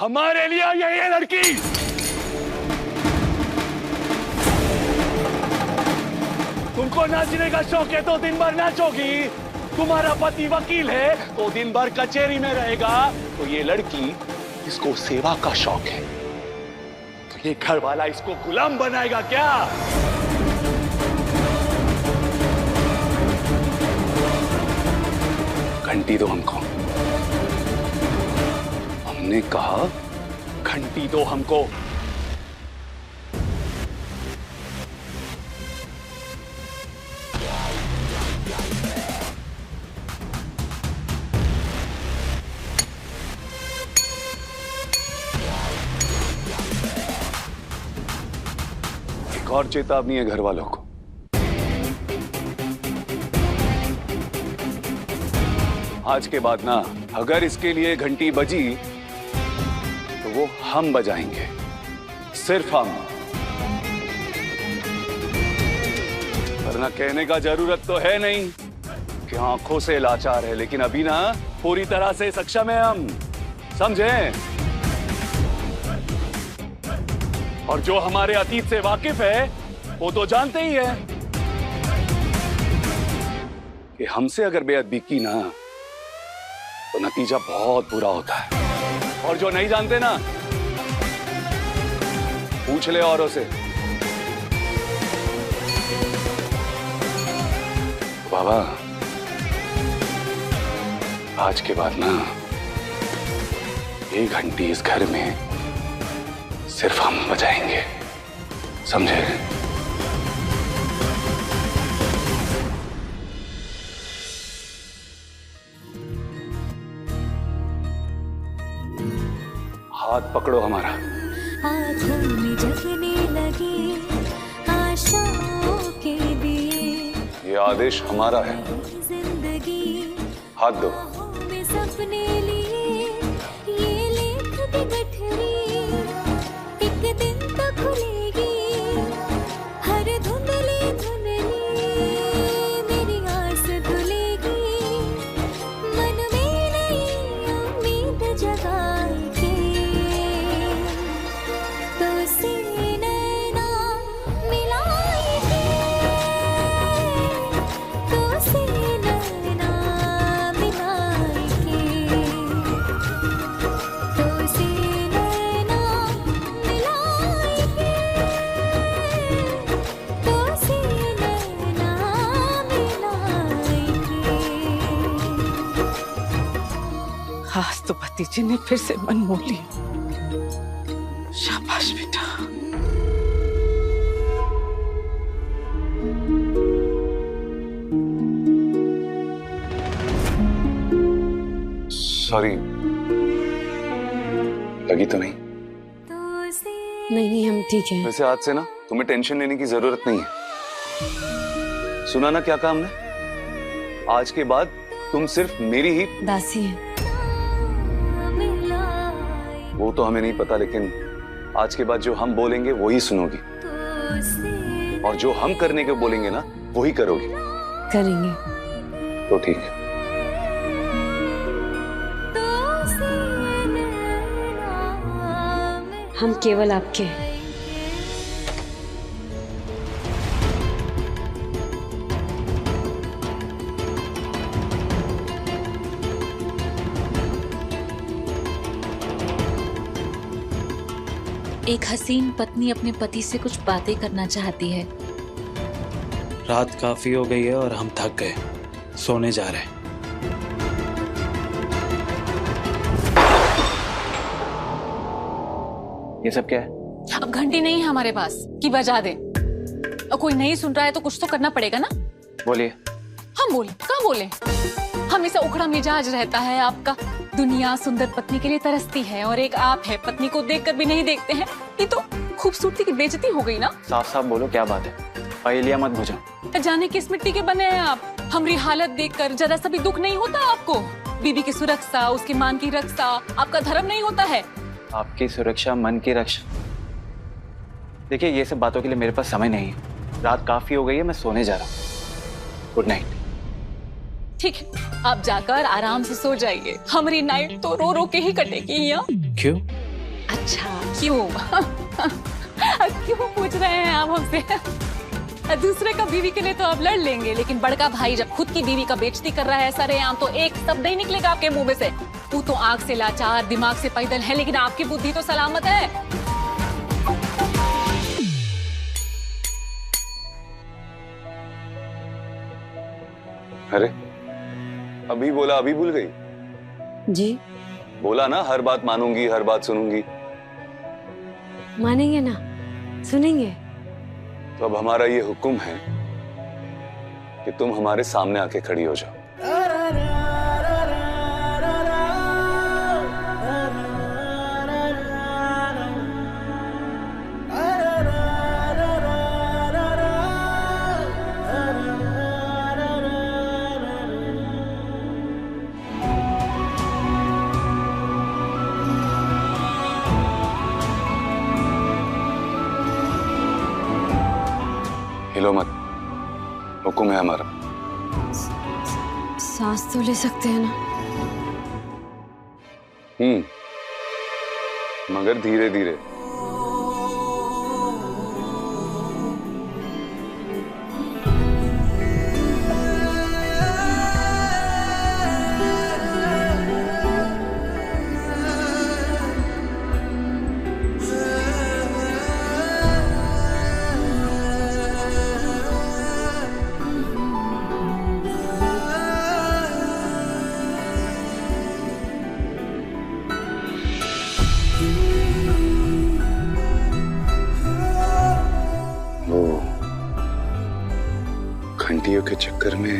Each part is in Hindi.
हमारे लिए यही है लड़की। तुमको नाचने का शौक है तो दिन भर नाचोगी। तुम्हारा पति वकील है तो दिन भर कचहरी में रहेगा। तो ये लड़की, इसको सेवा का शौक है, तो ये घर वाला इसको गुलाम बनाएगा क्या? घंटी दो हमको। हमने कहा घंटी दो हमको। एक और चेतावनी है घर वालों को। आज के बाद ना, अगर इसके लिए घंटी बजी तो वो हम बजाएंगे, सिर्फ हम। वरना कहने का जरूरत तो है नहीं कि आंखों से लाचार है, लेकिन अभी ना पूरी तरह से सक्षम है हम, समझे? और जो हमारे अतीत से वाकिफ है वो तो जानते ही है कि हमसे अगर बेअदबी की ना तो नतीजा बहुत बुरा होता है। और जो नहीं जानते ना, पूछ ले औरों से। बाबा, आज के बाद ना ये घंटी इस घर में सिर्फ हम बजाएंगे, समझे? हाथ पकड़ो हमारा। आँखों में जगने लगी आशाओं के दिए, ये आदेश हमारा है। जिंदगी हाथ दो। में सपने लिए ये लेख दी गठरी, एक दिन तो खुलेगी हर धुंधली धुंधली, मेरी आस धुलेगी मन में नई उम्मीद जगाएगी। तो सीने ना मिलाएगी, तो सीने ना मिलाएगी, तो सीने ना मिलाएगी, तो सीने ना मिलाएगी। आज तो भतीजे ने फिर से मन मोह लिया। शाबाश बेटा। सॉरी, लगी तो नहीं? नहीं, हम ठीक हैं। वैसे आज से ना तुम्हें टेंशन लेने की जरूरत नहीं है। सुना ना क्या कहा हमने? आज के बाद तुम सिर्फ मेरी ही दासी है। वो तो हमें नहीं पता, लेकिन आज के बाद जो हम बोलेंगे वो ही सुनोगी, और जो हम करने के बोलेंगे ना वो ही करोगी। करेंगे। तो ठीक है। हम केवल आपके हैं। एक हसीन पत्नी अपने पति से कुछ बातें करना चाहती है। रात काफी हो गई है और हम थक गए, सोने जा रहे हैं। ये सब क्या है? अब घंटी नहीं है हमारे पास कि बजा दे। और कोई नहीं सुन रहा है तो कुछ तो करना पड़ेगा ना। बोलिए। हम बोले, कहाँ बोले? हमेशा उखड़ा मिजाज रहता है आपका। दुनिया सुंदर पत्नी के लिए तरसती है और एक आप है, पत्नी को देखकर भी नहीं देखते हैं। ये तो खूबसूरती की बेइज्जती हो गई ना। साफ साफ बोलो, क्या बात है? पहेलियां मत बुझो। जाने किस मिट्टी के बने हैं आप। हमारी हालत देखकर जरा सा भी दुख नहीं होता आपको? बीबी की सुरक्षा, उसके मान की रक्षा आपका धर्म नहीं होता है? आपकी सुरक्षा, मन की रक्षा। देखिए, ये सब बातों के लिए मेरे पास समय नहीं है। रात काफी हो गई है, मैं सोने जा रहा हूँ। Good night. ठीक है, आप जाकर आराम से सो जाइए। हमारी नाइट तो रो रो के ही कटेगी। यहाँ क्यों? अच्छा क्यों क्यों पूछ रहे हैं आप हमसे? दूसरे का बीवी के लिए तो आप लड़ लेंगे, लेकिन बड़का भाई जब खुद की बीवी का बेइज्जती कर रहा है सरेआम, तो एक शब्द नहीं निकलेगा आपके मुंह में से। तू तो आंख से लाचार, दिमाग से पैदल है, लेकिन आपकी बुद्धि तो सलामत है। अरे अभी बोला अभी भूल गई? जी बोला ना हर बात मानूंगी, हर बात सुनूंगी। मानेंगे ना, सुनेंगे। तो अब हमारा ये हुक्म है कि तुम हमारे सामने आके खड़ी हो जाओ। हिलो मत, हुक्म है हमारा। सांस तो ले सकते हैं ना? मगर धीरे धीरे। घंटियों के चक्कर में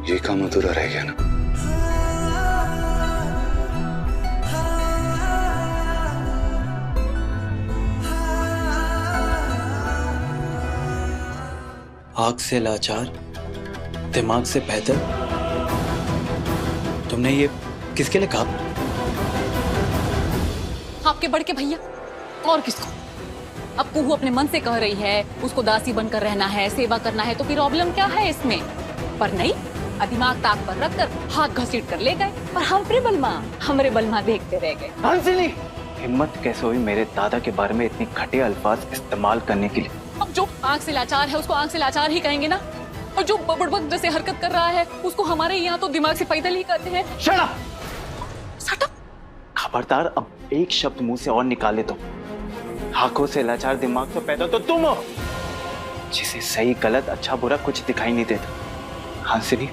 ये काम अधूरा रह गया ना। आंख से लाचार, दिमाग से पैदल। तुमने ये किसके लिए कहा? आपके बड़के भैया, और किसको? अब कुहू अपने मन से कह रही है उसको दासी बनकर रहना है, सेवा करना है, तो फिर प्रॉब्लम क्या है इसमें? पर नहीं, दिमाग ताक पर रखकर हाथ घसीट कर ले गए, और हमरे बलमा देखते रह गए। हंसली, हिम्मत कैसे हुई मेरे दादा के बारे में इतनी घटिया अल्फाज इस्तेमाल करने के लिए? अब जो आंख से लाचार है उसको आंख से लाचार ही कहेंगे ना, और जो बड़बड़ जैसे हरकत कर रहा है उसको हमारे यहाँ तो दिमाग से पैदल ही कहते हैं। Shut up! खबरदार, अब एक शब्द मुंह से और निकाले तो आंखों से लाचार, दिमाग से पैदल तो तुम हो, जिसे सही गलत अच्छा बुरा कुछ दिखाई नहीं देता। हंसनी,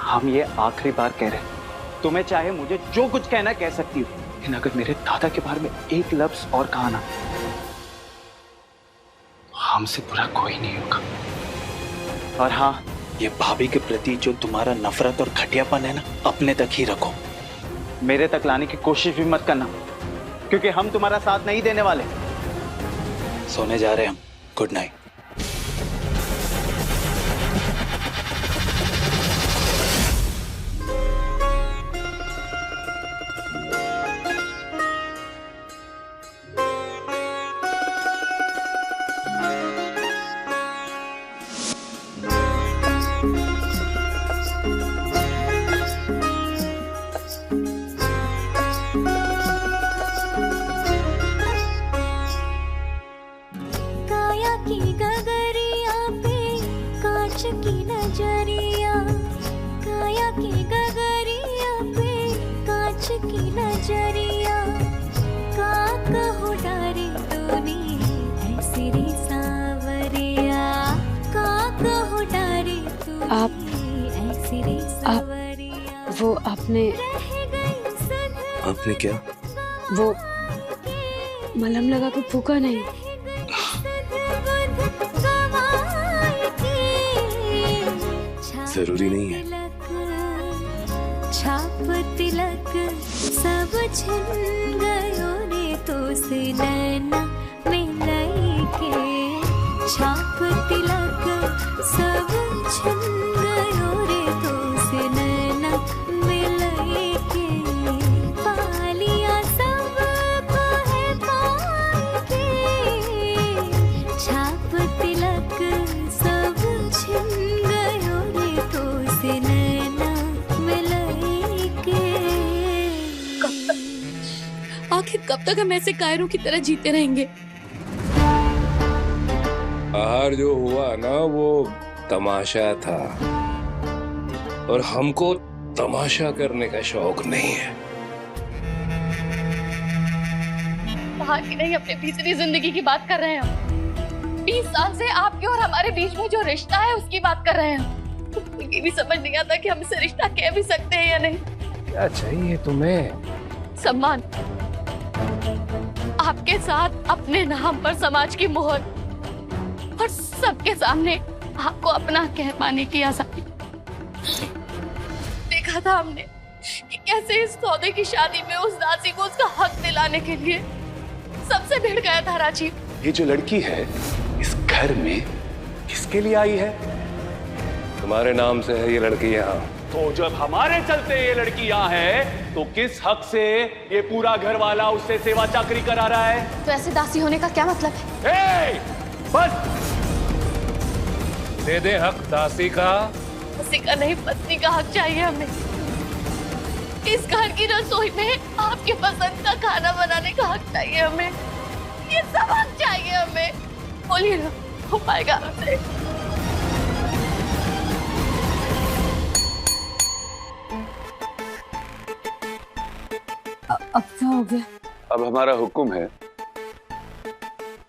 हम ये आखिरी बार कह रहे हैं, तुम्हें चाहे मुझे जो कुछ कहना कह सकती हो, लेकिन अगर मेरे दादा के बारे में एक लफ्ज और कहा ना, हमसे बुरा कोई नहीं होगा। और हाँ, ये भाभी के प्रति जो तुम्हारा नफरत और घटियापन है ना, अपने तक ही रखो। मेरे तक लाने की कोशिश भी मत करना, क्योंकि हम तुम्हारा साथ नहीं देने वाले। सोने जा रहे हैं हम। Good night. की नजरिया, काया की गगरिया पे कांच की नजरिया, का कहो डारे तूने ऐसी रे सावरिया, का कहो डारे तूने ऐसी रे सावरिया। वो आपने क्या? वो मलहम लगा के फूका नहीं? जरूरी नहीं है। छाप तिलक सब छिन गयो रे तो से नैना मिलाई के, छाप तिलक सब छिन गयो रे तो से नैना मिलाई के, पालिया सब को है पाई के, छाप तिलक सब छिन गयो रे तो से नैना मिलाई के। आखिर कब तक हम ऐसे कायरों की तरह जीते रहेंगे? बाहर जो हुआ ना वो तमाशा था, और हमको तमाशा करने का शौक नहीं है। बाहर की नहीं, अपने भीतरी जिंदगी की बात कर रहे हैं हम। 20 साल से आपके और हमारे बीच में जो रिश्ता है उसकी बात कर रहे हैं। तो ये भी समझ नहीं आता कि हम इसे रिश्ता कह भी सकते हैं या नहीं। क्या चाहिए तुम्हें? सम्मान, आपके साथ अपने नाम पर समाज की मोहर, और सबके सामने आपको अपना कह पाने की आजादी। देखा था हमने कि कैसे इस सौदे की शादी में उस दासी को उसका हक दिलाने के लिए सबसे भिड़ गया था राजीव। ये जो लड़की है इस घर में किसके लिए आई है? तुम्हारे नाम से है ये लड़की यहाँ। तो जब हमारे चलते ये लड़की यहाँ है तो किस हक से ये पूरा घर वाला उससे सेवा चाकरी करा रहा है? तो ऐसे दासी होने का क्या मतलब है? बस दे दे हक दासी का। दासी का नहीं, पत्नी का हक चाहिए हमें। इस घर की रसोई में आपके पसंद का खाना बनाने का हक चाहिए हमें। ये सब हक चाहिए हमें। बोलिए ना, हो पाएगा हमसे? अब क्या हो गया? अब हमारा हुक्म है,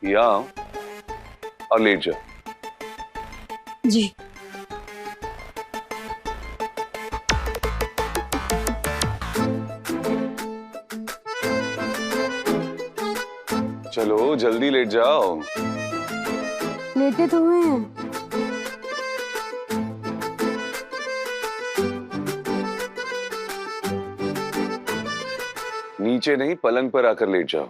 यहाँ और लेट जा। जी। चलो जल्दी लेट जाओ। लेटे तो हुए हैं। नीचे नहीं, पलंग पर आकर लेट जाओ।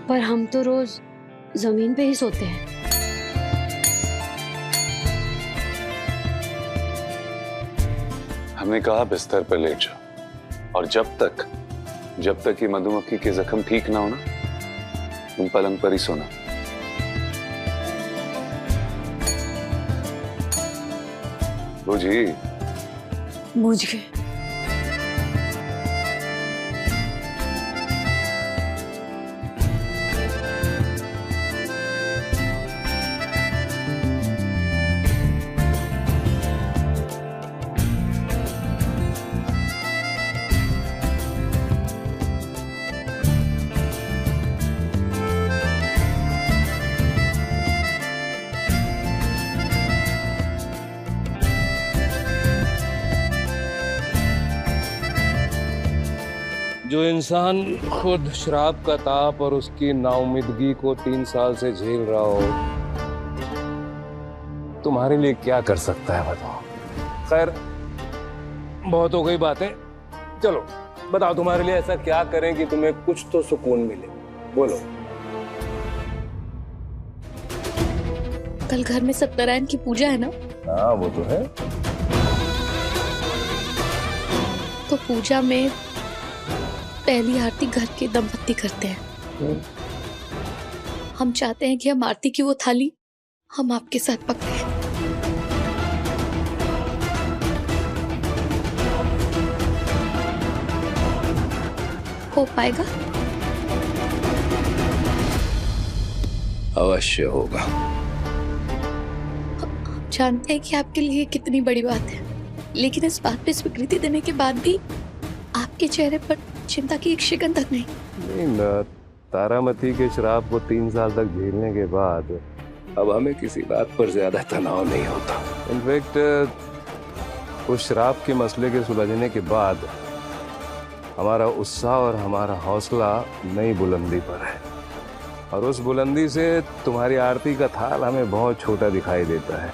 पर हम तो रोज जमीन पे ही सोते हैं। हमने कहा बिस्तर पर लेट जाओ, और जब तक ये मधुमक्खी के जख्म ठीक ना हो ना, तुम पलंग पर ही सोना। बुझी? बूझ गए। जो इंसान खुद शराब का ताप और उसकी नाउमीदगी को 3 साल से झेल रहा हो, तुम्हारे लिए क्या कर सकता है बताओ? खैर, बहुत हो गई बातें। चलो बताओ, तुम्हारे लिए ऐसा क्या करें कि तुम्हें कुछ तो सुकून मिले? बोलो। कल घर में सत्यनारायण की पूजा है ना? हाँ वो तो है। तो पूजा में पहली आरती घर के दंपत्ति करते हैं। हम चाहते हैं कि हम आरती की वो थाली हम आपके साथ पकड़ें। हो पाएगा? अवश्य होगा। हम जानते हैं कि आपके लिए कितनी बड़ी बात है, लेकिन इस बात पे स्वीकृति देने के बाद भी आपके चेहरे पर चिंता की एक शिकन तक नहीं। तारामती के शराब को 3 साल तक झेलने के बाद अब हमें किसी बात पर ज्यादा तनाव नहीं होता। इनफैक्ट उस शराब के मसले के सुलझने के बाद हमारा उत्साह और हमारा हौसला नई बुलंदी पर है, और उस बुलंदी से तुम्हारी आरती का थाल हमें बहुत छोटा दिखाई देता है।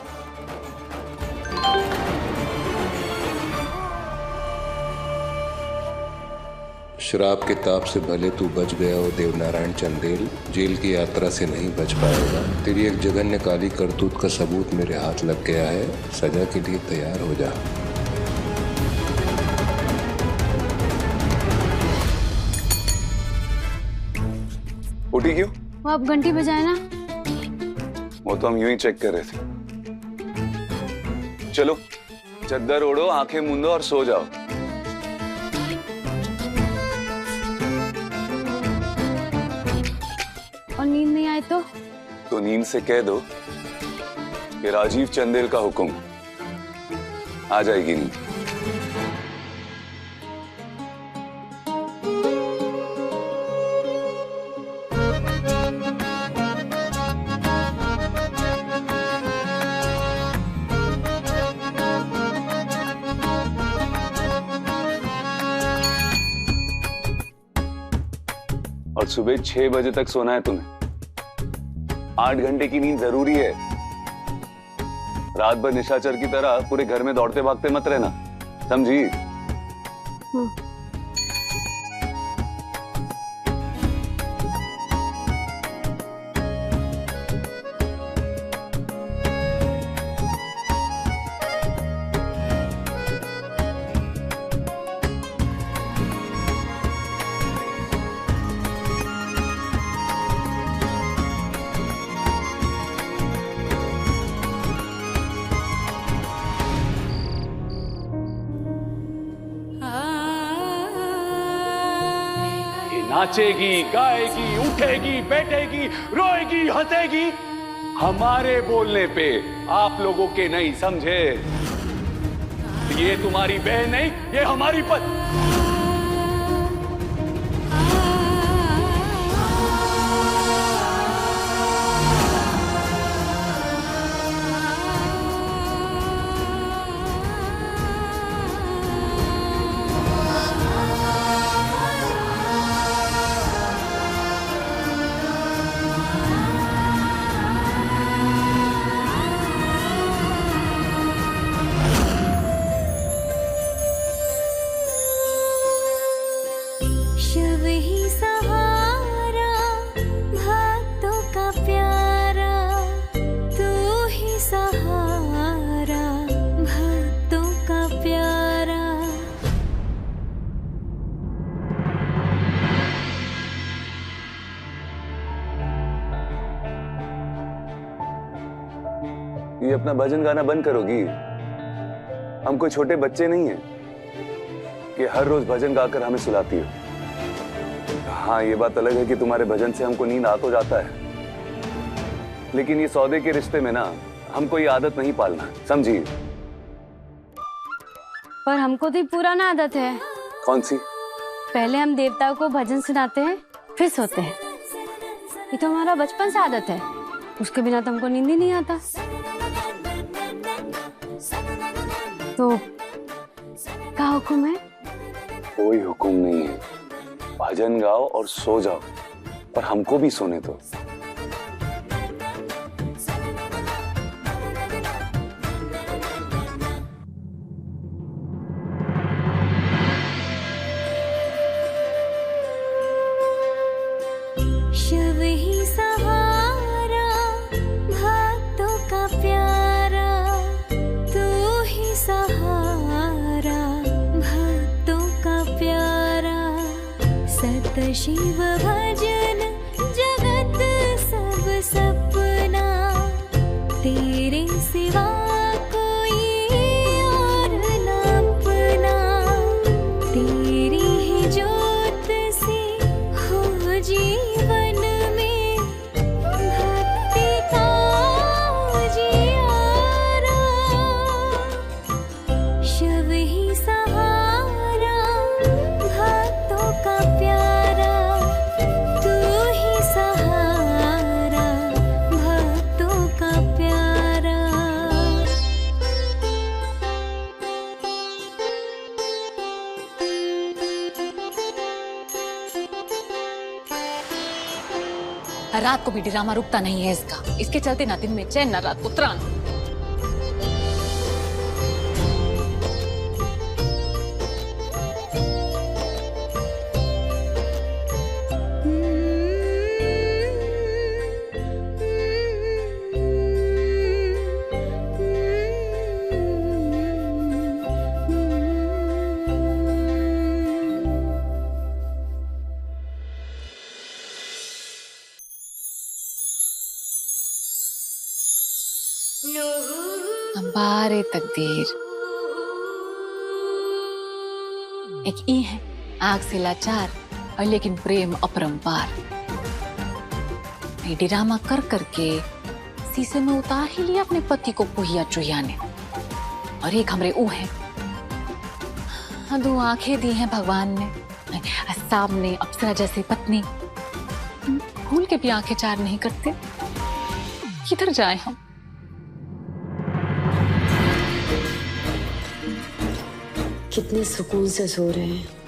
शराब के ताप से भले तू बच गया हो देवनारायण चंदेल, जेल की यात्रा से नहीं बच पाएगा। तेरी एक जघन्य काली करतूत का सबूत मेरे हाथ लग गया है। सजा के लिए तैयार हो जा। उठी क्यों? वो आप घंटी बजाए ना। वो तो हम यूं ही चेक कर रहे थे। चलो चद्दर ओढ़ो, आंखें मूंदो और सो जाओ। तो नींद से कह दो कि राजीव चंदेल का हुक्म, आ जाएगी नींद। और सुबह 6 बजे तक सोना है तुम्हें। 8 घंटे की नींद जरूरी है। रात भर निशाचर की तरह पूरे घर में दौड़ते भागते मत रहना, समझी? नाचेगी, गाएगी, उठेगी, बैठेगी, रोएगी, हंसेगी हमारे बोलने पे, आप लोगों के नहीं, समझे? ये तुम्हारी बहन नहीं, ये हमारी पत्नी। शिव ही सहारा भक्तों का प्यारा, तू ही सहारा भक्तों का प्यारा। ये अपना भजन गाना बंद करोगी? हम कोई छोटे बच्चे नहीं हैं कि हर रोज भजन गाकर हमें सुलाती हो। हाँ, ये बात अलग है कि तुम्हारे भजन से हमको नींद आ तो जाता है, लेकिन ये सौदे के रिश्ते में ना हमको ये आदत नहीं पालना, समझी? पर हमको तो पुराना आदत है। कौन सी? पहले हम देवताओं को भजन सुनाते हैं, फिर सोते हैं। ये तो हमारा बचपन से आदत है, उसके बिना तो हमको नींद ही नहीं आता। तो क्या हुक्म है? कोई हुक्म नहीं है, भजन गाओ और सो जाओ, पर हमको भी सोने दो। शिव ही सहारा भक्तों का प्यारा, तू ही सहारा भक्तों का प्यारा। सत शिव भजन जगत सब सपना, तेरे सिवा कोई और न अपना। तेरी ही ज्योत से हो जीवन में भक्ति का उजियारा। शिव ही सहारा भक्तों का प्यारा, तू ही सहारा भक्तों का प्यारा। रात को भी ड्रामा रुकता नहीं है इसका। इसके चलते ना दिन में चैन, ना रात को त्राण। अंबारे तकदीर। एक ई है आग से लाचार और लेकिन प्रेम अपरंपार। ये ड्रामा कर करके शीशे में उतार ही लिया अपने पति को पुहिया चुहिया ने। और एक हमरे ऊ है, दो आंखें दी हैं भगवान ने, सामने अप्सरा जैसी पत्नी, भूल के भी आंखें चार नहीं करते। किधर जाए हम? कितने सुकून से सो रहे हैं।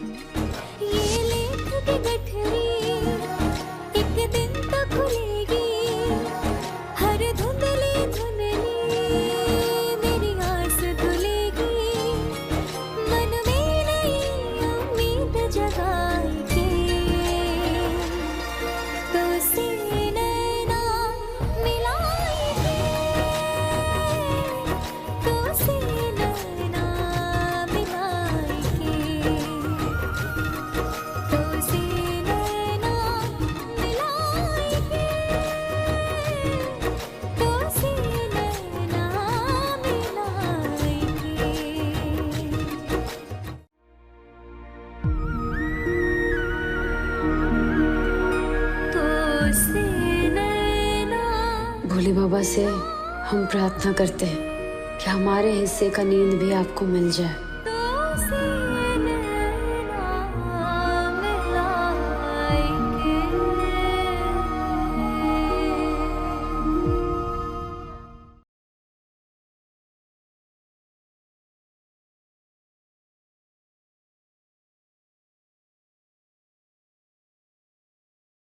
भोले बाबा से हम प्रार्थना करते हैं कि हमारे हिस्से का नींद भी आपको मिल जाए।